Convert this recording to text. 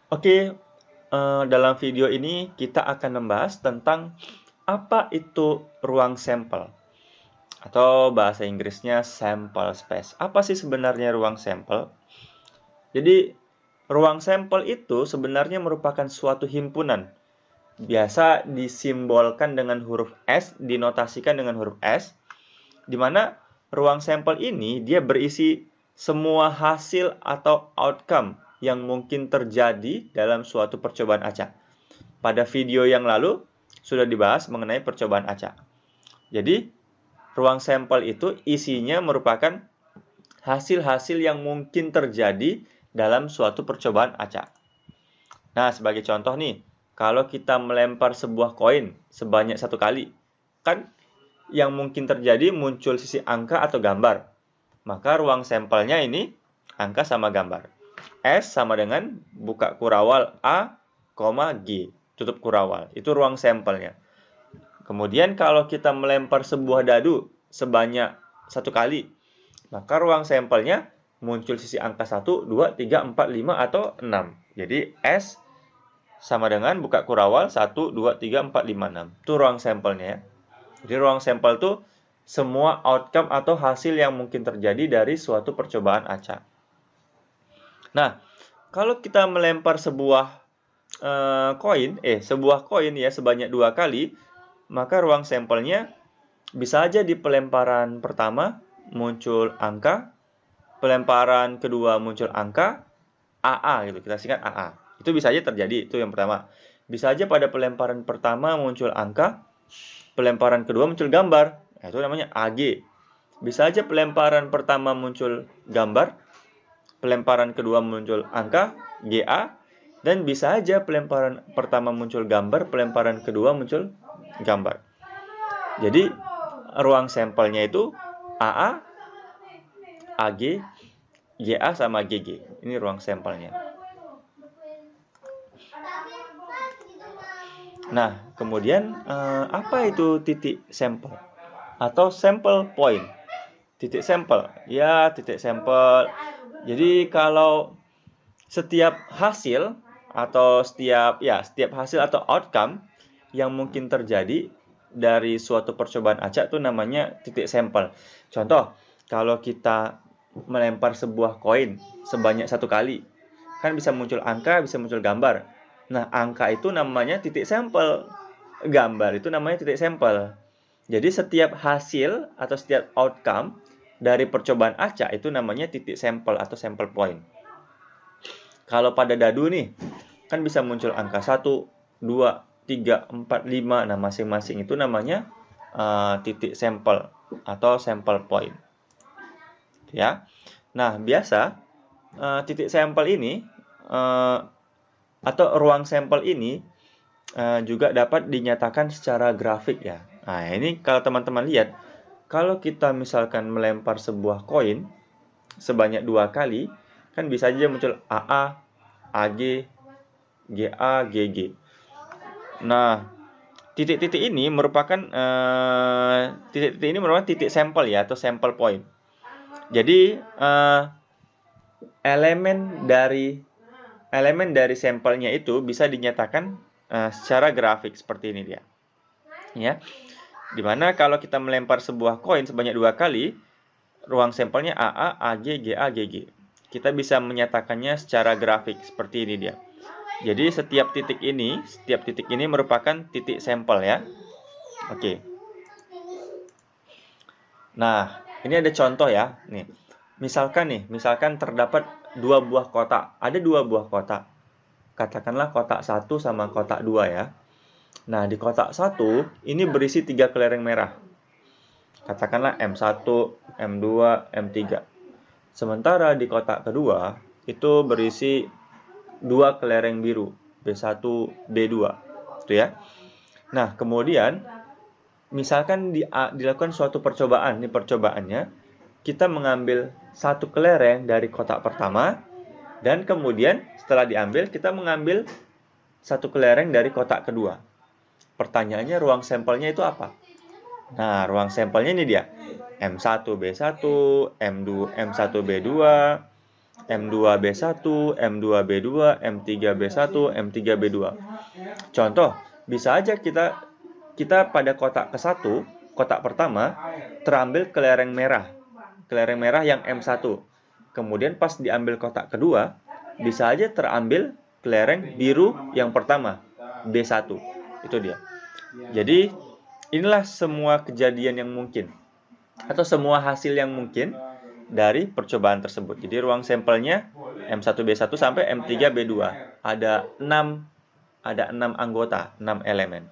Oke, dalam video ini kita akan membahas tentang apa itu ruang sampel atau bahasa Inggrisnya sample space. Apa sih sebenarnya ruang sampel? Jadi, ruang sampel itu sebenarnya merupakan suatu himpunan. Biasa disimbolkan dengan huruf S, dinotasikan dengan huruf S, di mana ruang sampel ini dia berisi semua hasil atau outcome yang mungkin terjadi dalam suatu percobaan acak. Pada video yang lalu sudah dibahas mengenai percobaan acak. Jadi, ruang sampel itu isinya merupakan hasil-hasil yang mungkin terjadi dalam suatu percobaan acak. Nah, sebagai contoh nih, kalau kita melempar sebuah koin sebanyak 1 kali, kan yang mungkin terjadi muncul sisi angka atau gambar. Maka ruang sampelnya ini angka sama gambar. S sama dengan buka kurawal A, G, tutup kurawal. Itu ruang sampelnya. Kemudian kalau kita melempar sebuah dadu sebanyak 1 kali, maka ruang sampelnya muncul sisi angka 1, 2, 3, 4, 5, atau 6. Jadi S sama dengan buka kurawal 1, 2, 3, 4, 5, 6. Itu ruang sampelnya ya. Jadi ruang sampel itu semua outcome atau hasil yang mungkin terjadi dari suatu percobaan acak. Nah, kalau kita melempar sebuah koin ya sebanyak 2 kali, maka ruang sampelnya bisa aja di pelemparan pertama muncul angka, pelemparan kedua muncul angka, AA gitu, kita singkat AA. Itu bisa aja terjadi, itu yang pertama. Bisa aja pada pelemparan pertama muncul angka, pelemparan kedua muncul gambar, itu namanya AG. Bisa aja pelemparan pertama muncul gambar, pelemparan kedua muncul angka, GA, dan bisa aja pelemparan pertama muncul gambar, pelemparan kedua muncul gambar. Jadi, ruang sampelnya itu AA, AG, GA, sama GG. Ini ruang sampelnya. Nah, kemudian apa itu titik sampel atau sample point? Titik sampel, ya titik sampel. Jadi kalau setiap hasil atau setiap hasil atau outcome yang mungkin terjadi dari suatu percobaan acak itu namanya titik sampel. Contoh, kalau kita melempar sebuah koin sebanyak 1 kali, kan bisa muncul angka, bisa muncul gambar. Nah, angka itu namanya titik sampel. Gambar itu namanya titik sampel. Jadi setiap hasil atau setiap outcome dari percobaan acak itu namanya titik sampel atau sample point. Kalau pada dadu nih, kan bisa muncul angka 1, 2, 3, 4, 5. Nah, masing-masing itu namanya titik sampel atau sample point. Ya. Nah, biasa titik sampel ini atau ruang sampel ini juga dapat dinyatakan secara grafik ya. Nah, ini kalau teman-teman lihat, kalau kita misalkan melempar sebuah koin sebanyak 2 kali, kan bisa aja muncul AA, AG, GA, GG. Nah, titik-titik ini merupakan titik sampel ya atau sample point. Jadi elemen dari sampelnya itu bisa dinyatakan secara grafik seperti ini dia. Ya. Dimana kalau kita melempar sebuah koin sebanyak 2 kali, ruang sampelnya AA, AG, GA, GG. Kita bisa menyatakannya secara grafik seperti ini dia. Jadi setiap titik ini merupakan titik sampel ya. Oke. Nah, ini ada contoh ya. Nih. Misalkan terdapat 2 buah kotak. Ada 2 buah kotak. Katakanlah kotak 1 sama kotak 2 ya. Nah, di kotak 1 ini berisi 3 kelereng merah. Katakanlah M1, M2, M3. Sementara di kotak kedua itu berisi 2 kelereng biru, B1, B2. Itu ya. Nah, kemudian misalkan dilakukan suatu percobaan. Ini percobaannya, kita mengambil 1 kelereng dari kotak pertama, dan kemudian setelah diambil, kita mengambil 1 kelereng dari kotak kedua. Pertanyaannya, ruang sampelnya itu apa? Nah, ruang sampelnya ini dia. M1, B1, M1, B2, M2B1, M2B2, M3B1, M3B2. Contoh, bisa aja kita pada kotak ke-1, kotak pertama, terambil kelereng merah. Kelereng merah yang M1. Kemudian pas diambil kotak kedua, bisa aja terambil kelereng biru yang pertama, B1. Itu dia. Jadi, inilah semua kejadian yang mungkin. Atau semua hasil yang mungkin dari percobaan tersebut. Jadi ruang sampelnya M1B1 sampai M3B2. Ada 6 anggota, 6 elemen.